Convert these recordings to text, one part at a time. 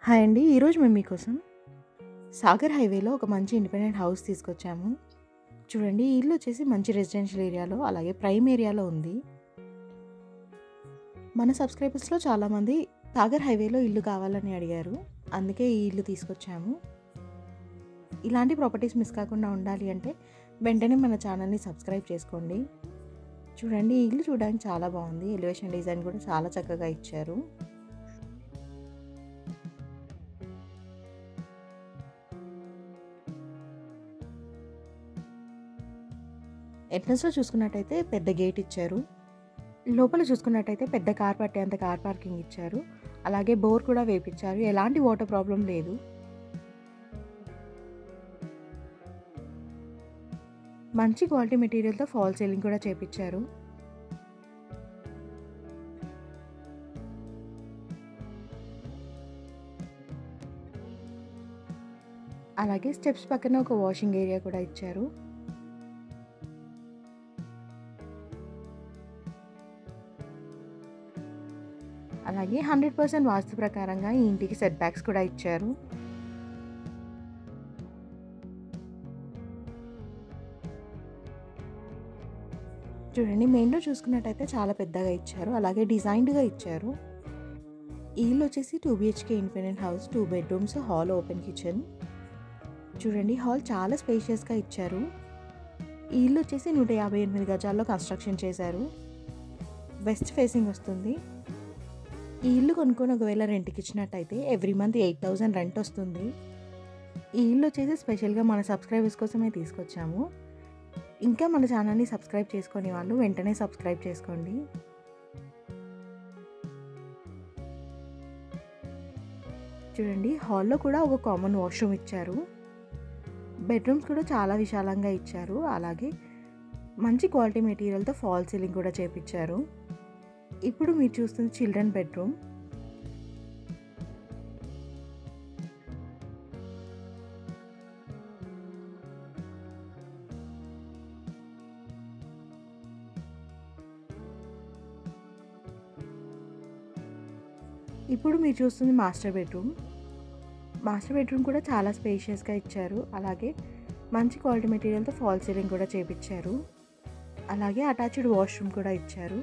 Hi అండి. ఈరోజు మేము మీకోసం సాగర్ హైవేలో ఒక మంచి ఇండిపెండెంట్ హౌస్ తీసుకొచ్చాము. చూడండి, ఈ ఇల్లు వచ్చేసి మంచి రెసిడెన్షియల్ ఏరియాలో అలాగే ప్రైమ్ ఏరియాలో ఉంది. మన సబ్స్క్రైబర్స్లో చాలామంది సాగర్ హైవేలో ఇల్లు కావాలని అడిగారు, అందుకే ఈ ఇల్లు తీసుకొచ్చాము. ఇలాంటి ప్రాపర్టీస్ మిస్ కాకుండా ఉండాలి అంటే వెంటనే మన ఛానల్ని సబ్స్క్రైబ్ చేసుకోండి. చూడండి, ఈ ఇల్లు చూడడానికి చాలా బాగుంది. ఎలివేషన్ డిజైన్ కూడా చాలా చక్కగా ఇచ్చారు. ఎంట్రన్స్లో చూసుకున్నట్టయితే పెద్ద గేట్ ఇచ్చారు. లోపల చూసుకున్నట్టయితే పెద్ద కార్ పట్టేంత కార్ పార్కింగ్ ఇచ్చారు. అలాగే బోర్ కూడా వేపించారు. ఎలాంటి వాటర్ ప్రాబ్లం లేదు. మంచి క్వాలిటీ మెటీరియల్తో ఫాల్ సీలింగ్ కూడా చేపించారు. అలాగే స్టెప్స్ పక్కన ఒక వాషింగ్ ఏరియా కూడా ఇచ్చారు. అలాగే 100% వాస్తు ప్రకారంగా ఈ ఇంటికి సెట్ బ్యాక్స్ కూడా ఇచ్చారు. చూడండి, మెయిన్ డోర్ చూసుకున్నట్టయితే చాలా పెద్దగా ఇచ్చారు. అలాగే డిజైన్డ్గా ఇచ్చారు. ఈ ఇల్లు వచ్చేసి 2 BHK independent house, 2 bedrooms, hall, open kitchen. చూడండి, హాల్ చాలా స్పేషియస్గా ఇచ్చారు. ఈ ఇల్లు వచ్చేసి 158 గజాల్లో కన్స్ట్రక్షన్ చేశారు. వెస్ట్ ఫేసింగ్ వస్తుంది. ఈ ఇల్లు కొనుక్కొని ఒకవేళ రెంట్కి ఇచ్చినట్టయితే ఎవ్రీ మంత్ 8,000 రెంట్ వస్తుంది. ఈ ఇల్లు వచ్చేసి స్పెషల్గా మన సబ్స్క్రైబర్స్ కోసమే తీసుకొచ్చాము. ఇంకా మన ఛానల్ని సబ్స్క్రైబ్ చేసుకునే వాళ్ళు వెంటనే సబ్స్క్రైబ్ చేసుకోండి. చూడండి, హాల్లో కూడా ఒక కామన్ వాష్రూమ్ ఇచ్చారు. బెడ్రూమ్స్ కూడా చాలా విశాలంగా ఇచ్చారు. అలాగే మంచి క్వాలిటీ మెటీరియల్తో ఫాల్ సీలింగ్ కూడా చేపించారు. ఇప్పుడు మీరు చూస్తుంది చిల్డ్రన్ బెడ్రూమ్. ఇప్పుడు మీరు చూస్తుంది మాస్టర్ బెడ్రూమ్. మాస్టర్ బెడ్రూమ్ కూడా చాలా స్పేషియస్గా ఇచ్చారు. అలాగే మంచి క్వాలిటీ మెటీరియల్తో ఫాల్ సీలింగ్ కూడా చేపించారు. అలాగే అటాచ్డ్ వాష్రూమ్ కూడా ఇచ్చారు.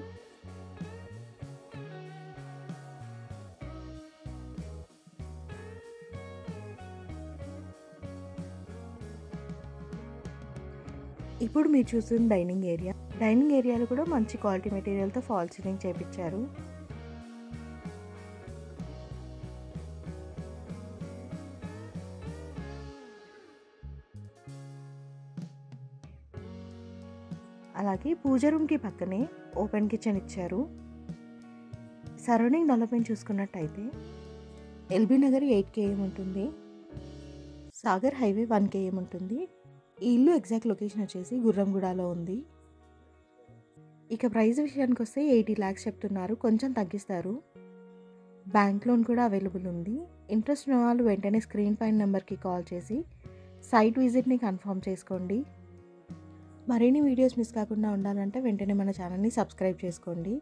ఇప్పుడు మీరు చూస్తుంది డైనింగ్ ఏరియా. డైనింగ్ ఏరియాలో కూడా మంచి క్వాలిటీ మెటీరియల్తో ఫాల్ సీలింగ్ చేపించారు. అలాగే పూజ రూమ్కి పక్కనే ఓపెన్ కిచెన్ ఇచ్చారు. సరౌండింగ్ డెవలప్మెంట్ చూసుకున్నట్టయితే ఎల్బీ నగర్ 8 km ఉంటుంది. సాగర్ హైవే 1 km ఉంటుంది. ఈ ఇల్లు ఎగ్జాక్ట్ లొకేషన్ వచ్చేసి గుర్రంగూడలో ఉంది. ఇక ప్రైస్ విషయానికి వస్తే 80 lakhs చెప్తున్నారు. కొంచెం తగ్గిస్తారు. బ్యాంక్ లోన్ కూడా అవైలబుల్ ఉంది. ఇంట్రెస్ట్ ఉన్న వాళ్ళు వెంటనే స్క్రీన్ పైన నెంబర్కి కాల్ చేసి సైట్ విజిట్ని కన్ఫర్మ్ చేసుకోండి. మరిన్ని వీడియోస్ మిస్ కాకుండా ఉండాలంటే వెంటనే మన ఛానల్ని సబ్స్క్రైబ్ చేసుకోండి.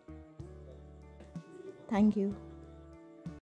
Thank you.